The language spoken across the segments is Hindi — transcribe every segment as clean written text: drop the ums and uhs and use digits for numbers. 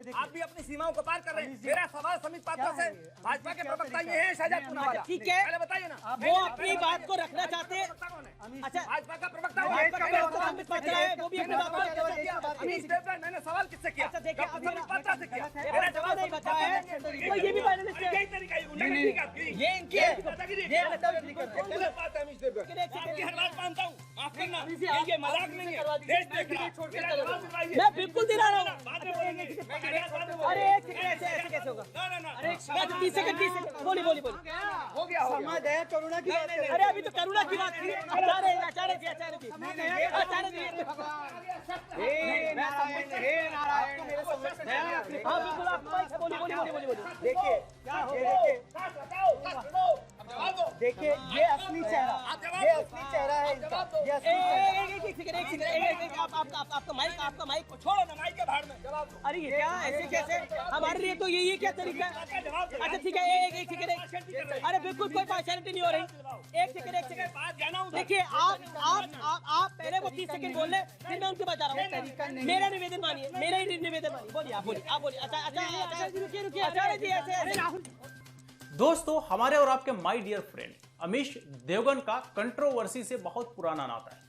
आप भी अपनी सीमाओं को पार कर रहे हैं। मेरा सवाल समित पात्रों से, भाजपा के प्रवक्ता ये हैं शाहजाद पूनावाला, ठीक है, पहले बताइए ना, वो अपनी बात को रखना चाहते हैं। अच्छा, भाजपा का प्रवक्ता समित पात्रा है, वो भी अपनी बात को अमीश देवगन, मैंने सवाल किससे किया? अच्छा देखिए, समित पात्रा से किया। मेरा जवाब नहीं बचा है, तो ये भी फाइनलिस्ट है। यही तरीका है, ये इनकी है, ये अमीश देवगन, आपकी हर बात मानता हूँ, माफ करना, ये मजाक नहीं है, देश देख रहा है। मैं बिल्कुल दिला रहा हूँ। बाद में बोलेंगे, अरे एक सेकंड, ऐसे कैसे होगा? अरे 30 सेकंड बोली हो गया समाज है, करुणा की बात करें। अरे अभी तो करुणा की बात की। आचार्य जी हे नारायण, हे नारायण, मेरे संरक्षण में। हाँ बिल्कुल, आप बोली। देखिए क्या हो, देखिए ये असली चेहरा, ये असली चेहरा है इनका, ये असली चेहरा। एक सेकंड, आपका माइक को छोड़ो ना, माइक के भाड़ में जवाब दो। अरे ये क्या, ऐसे कैसे? हमारे लिए तो ये क्या तरीका है? अच्छा ठीक है, एक सेकंड, अरे बिल्कुल कोई पार्शियलिटी नहीं हो रही। एक सेकंड, देखिए आप पहले वो 30 सेकंड बोल रहे, फिर मैं उनके पास जा रहा हूँ। मेरा निवेदन मानिए, बोलिए आप बोलिए। अच्छा रुकिए, आचार्य जी ऐसे राहुल। दोस्तों, हमारे और आपके my dear friend Amish Devgan का कंट्रोवर्सी से बहुत पुराना नाता है।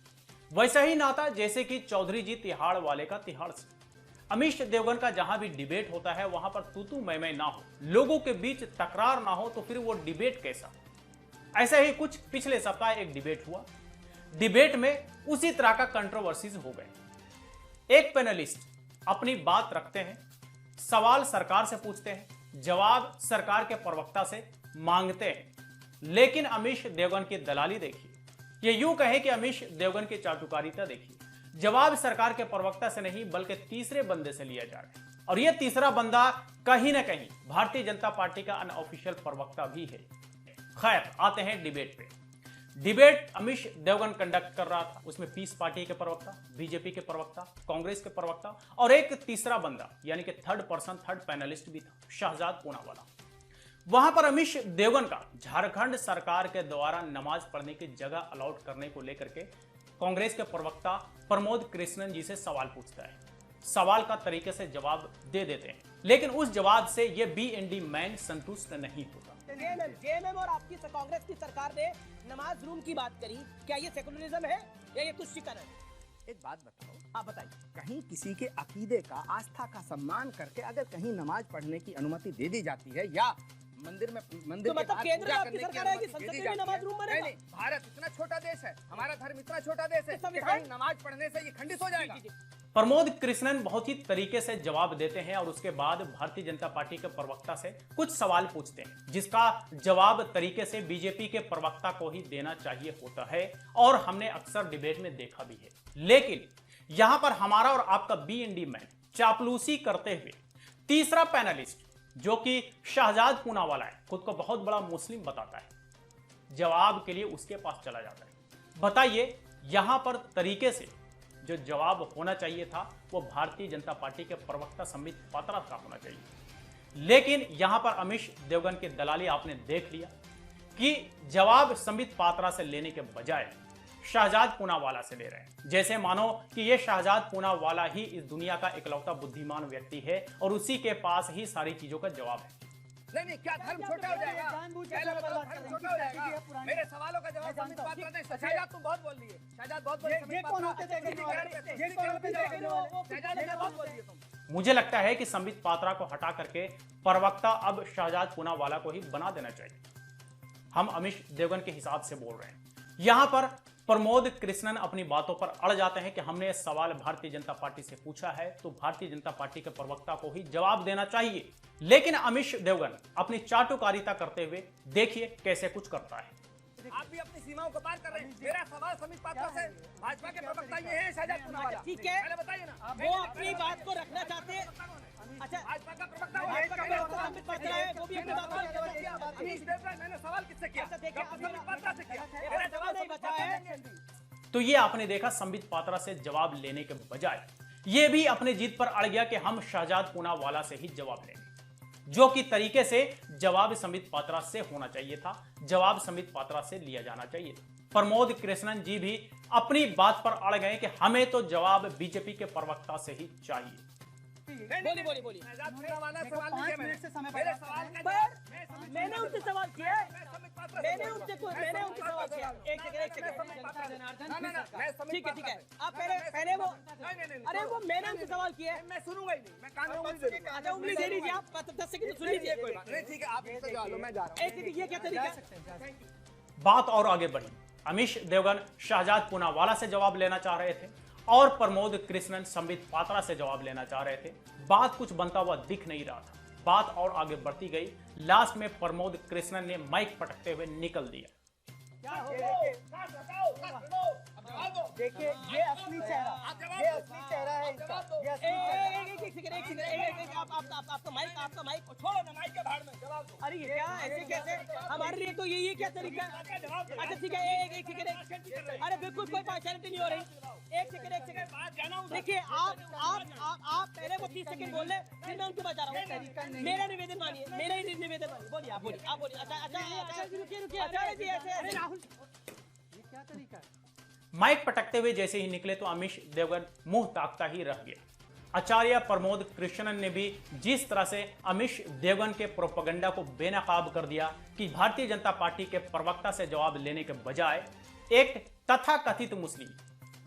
वैसा ही नाता जैसे कि चौधरी जी तिहाड़ वाले का तिहाड़ से। अमीश देवगन का जहां भी डिबेट होता है वहां पर तू मैं ना हो, लोगों के बीच तकरार ना हो, तो फिर वो डिबेट कैसा? ऐसा ही कुछ पिछले सप्ताह एक डिबेट हुआ। डिबेट में उसी तरह का कंट्रोवर्सीज हो गए। एक पैनलिस्ट अपनी बात रखते हैं, सवाल सरकार से पूछते हैं, जवाब सरकार के प्रवक्ता से मांगते हैं, लेकिन अमीश देवगन की दलाली देखिए। ये यूं कहे कि अमीश देवगन की चाटुकारिता देखिए। जवाब सरकार के प्रवक्ता से नहीं बल्कि तीसरे बंदे से लिया जा रहा है, और यह तीसरा बंदा कहीं ना कहीं भारतीय जनता पार्टी का अनऑफिशियल प्रवक्ता भी है। खैर, आते हैं डिबेट पे। डिबेट अमीश देवगन कंडक्ट कर रहा था, उसमें पीस पार्टी के प्रवक्ता, बीजेपी के प्रवक्ता, कांग्रेस के प्रवक्ता और एक तीसरा बंदा यानी कि थर्ड पैनलिस्ट भी था, शाहजाद पूनावाला। वहां पर अमीश देवगन का झारखंड सरकार के द्वारा नमाज पढ़ने की जगह अलॉट करने को लेकर के कांग्रेस के प्रवक्ता प्रमोद कृष्णन जी से सवाल पूछता है। सवाल का तरीके से जवाब दे देते हैं, लेकिन उस जवाब से यह बीएनडी मैन संतुष्ट नहीं होता। जेएमएम और आपकी कांग्रेस की सरकार ने नमाज रूम की बात करी, क्या ये सेकुलरिज्म है या ये तुष्टीकरण है? एक बात बताओ, आप बताइए। कहीं किसी के अकीदे का, आस्था का सम्मान करके अगर कहीं नमाज पढ़ने की अनुमति दे दी जाती है या मंदिर तो मतलब केंद्र में आपकी सरकार है कि संसद में नमाज रूम बनेगा? नहीं, भारत इतना छोटा देश है, हमारा धर्म इतना छोटा देश है कि कहीं नमाज पढ़ने से ये खंडित हो जाएगा। प्रमोद कृष्णन बहुत ही तरीके से जवाब देते हैं और उसके बाद भारतीय जनता पार्टी के प्रवक्ता से कुछ सवाल पूछते हैं, जिसका जवाब तरीके से बीजेपी के प्रवक्ता को ही देना चाहिए होता है, और हमने अक्सर डिबेट में देखा भी है। लेकिन यहां पर हमारा और आपका बीएनडी मैन चापलूसी करते हुए तीसरा पैनलिस्ट जो कि शाहजाद पूनावाला है, खुद को बहुत बड़ा मुस्लिम बताता है, जवाब के लिए उसके पास चला जाता है। बताइए, यहां पर तरीके से जो जवाब होना चाहिए था वो भारतीय जनता पार्टी के प्रवक्ता संबित पात्रा का होना चाहिए, लेकिन यहां पर अमीश देवगन की दलाली आपने देख लिया कि जवाब संबित पात्रा से लेने के बजाय शाहजाद पूनावाला से ले रहे हैं, जैसे मानो कि ये शाहजाद पूनावाला ही इस दुनिया का इकलौता बुद्धिमान व्यक्ति है और उसी के पास ही सारी चीजों का जवाब है। नहीं, क्या धर्म छोटा हो जाएगा? धर्म छोटा हो जाएगा? मेरे सवालों का जवाब संबित पात्रा ने। शाहजाद तुम बहुत बोल लिए, शाहजाद बहुत बोल लिए। मुझे लगता है कि संबित पात्रा को हटा करके प्रवक्ता अब शाहजाद पूनावाला को ही बना देना चाहिए। हम अमीश देवगन के हिसाब से बोल रहे हैं। यहां पर प्रमोद कृष्णन अपनी बातों पर अड़ जाते हैं कि हमने सवाल भारतीय जनता पार्टी से पूछा है तो भारतीय जनता पार्टी के प्रवक्ता को ही जवाब देना चाहिए, लेकिन अमीश देवगन अपनी चाटुकारिता करते हुए देखिए कैसे कुछ करता है। आप भी अपनी सीमाओं को पार कर रहे हैं। मेरा सवाल समित पात्रा से, भाजपा के प्रवक्ता ये हैं शाहजाद पूनावाला, ठीक है, पहले बताइए ना, वो अपनी बात को रखना चाहते हैं। अच्छा, भाजपा का प्रवक्ता संबित पात्रा है, वो भी अपनी बात को अमीश देवगन, मैंने सवाल किससे किया? देखिए, संबित पात्रा से किया। मेरा जवाब नहीं बचा है। तो ये आपने देखा, संबित पात्रा से जवाब लेने के बजाय ये भी अपने जीत पर अड़ गया कि हम शाहजाद पूनावाला से ही जवाब लेंगे, जो कि तरीके से जवाब संबित पात्रा से होना चाहिए था, जवाब संबित पात्रा से लिया जाना चाहिए था। प्रमोद कृष्णन जी भी अपनी बात पर अड़ गए कि हमें तो जवाब बीजेपी के प्रवक्ता से ही चाहिए। बोलिए बोलिए। शहजाद, मेरा वाला देखो, सवाल 5 नहीं है मिनट से समय मेरे बर्बाद सवाल का पर जवाब मैंने उनसे सवाल किया है, संबित पात्रा मैंने से उनसे बोलूंगा। मैंने उनसे सवाल किया। एक सेकंड ना, मैं संबित ठीक है पात्रा से। आप पहले वो नहीं, अरे वो मैंने उनसे सवाल किया है। मैं सुनूंगा ही नहीं, मैं कान में उंगली दे दूंगा। अच्छा उंगली दे लीजिए आप 10 सेकंड तो सुन लीजिए। कोई बात नहीं, ठीक है, आप इसको जवा लो, मैं जा रहा हूँ। एक सेकंड, ये क्या तरीका है? बात और आगे बढ़ी। अमीश देवगन शहजाद पूनावाला से जवाब लेना चाह रहे थे और प्रमोद कृष्णन संबित पात्रा से जवाब लेना चाह रहे थे। बात कुछ बनता हुआ दिख नहीं रहा था। बात और आगे बढ़ती गई। लास्ट में प्रमोद कृष्णन ने माइक पटकते हुए निकल दिया। देखिए, ये असली चेहरा है इसका, ये असली चेहरा। एक सेकंड आपका माइक छोड़ो ना, माइक के भाड़ में जवाब दो। अरे ये क्या ऐसे कैसे? हमारे लिए तो ये क्या तरीका है? अच्छा ठीक है, एक सेकंड। अरे बिल्कुल कोई पार्शियलिटी नहीं हो रही। एक सेकंड देखिए, आप पहले वो 30 सेकंड बोल रहे, फिर मैं उनको बता रहा हूँ। मेरा निवेदन मानिए, मेरा ही निवेदन मानिए। बोलिए आप बोलिए। अच्छा रुकिए। अच्छा जी ऐसे राहुल, ये क्या तरीका है? माइक पटकते हुए जैसे ही निकले तो अमीश देवगन मुंह ताकता ही रह गया। आचार्य प्रमोद कृष्णन ने भी जिस तरह से अमीश देवगन के प्रोपेगेंडा को बेनकाब कर दिया कि भारतीय जनता पार्टी के प्रवक्ता से जवाब लेने के बजाय एक तथाकथित मुस्लिम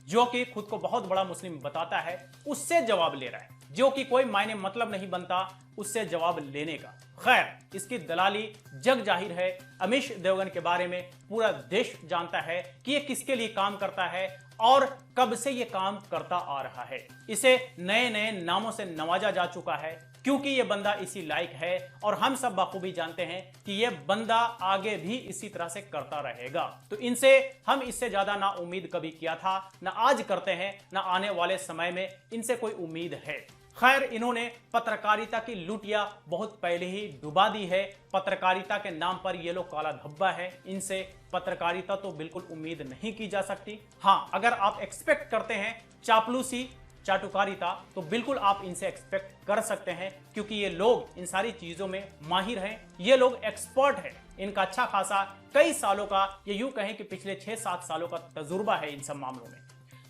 जो कि खुद को बहुत बड़ा मुस्लिम बताता है उससे जवाब ले रहा है, जो कि कोई मायने मतलब नहीं बनता उससे जवाब लेने का। खैर, इसकी दलाली जग जाहिर है। अमीश देवगन के बारे में पूरा देश जानता है कि ये किसके लिए काम करता है और कब से ये काम करता आ रहा है। इसे नए नए नामों से नवाजा जा चुका है क्योंकि ये बंदा इसी लायक है और हम सब बखूबी जानते हैं कि ये बंदा आगे भी इसी तरह से करता रहेगा। तो इनसे हम इससे ज्यादा ना उम्मीद कभी किया था, ना आज करते हैं, ना आने वाले समय में इनसे कोई उम्मीद है। खैर, इन्होंने पत्रकारिता की लुटिया बहुत पहले ही डुबा दी है। पत्रकारिता के नाम पर ये लोग काला धब्बा है। इनसे पत्रकारिता तो बिल्कुल उम्मीद नहीं की जा सकती। हाँ, अगर आप एक्सपेक्ट करते हैं चापलूसी चाटुकारिता तो बिल्कुल आप इनसे एक्सपेक्ट कर सकते हैं क्योंकि ये लोग इन सारी चीजों में माहिर हैं। ये लोग एक्सपर्ट हैं। इनका अच्छा खासा कई सालों का, ये यूं कहें कि पिछले 6-7 सालों का तजुर्बा है इन सब मामलों में।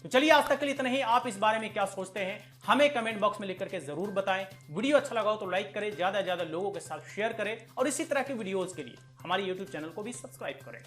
तो चलिए, आज तक के लिए इतना ही। आप इस बारे में क्या सोचते हैं हमें कमेंट बॉक्स में लिख करके जरूर बताएं। वीडियो अच्छा लगा हो तो लाइक करें, ज्यादा से ज्यादा लोगों के साथ शेयर करें और इसी तरह की वीडियोस के लिए हमारे YouTube चैनल को भी सब्सक्राइब करें।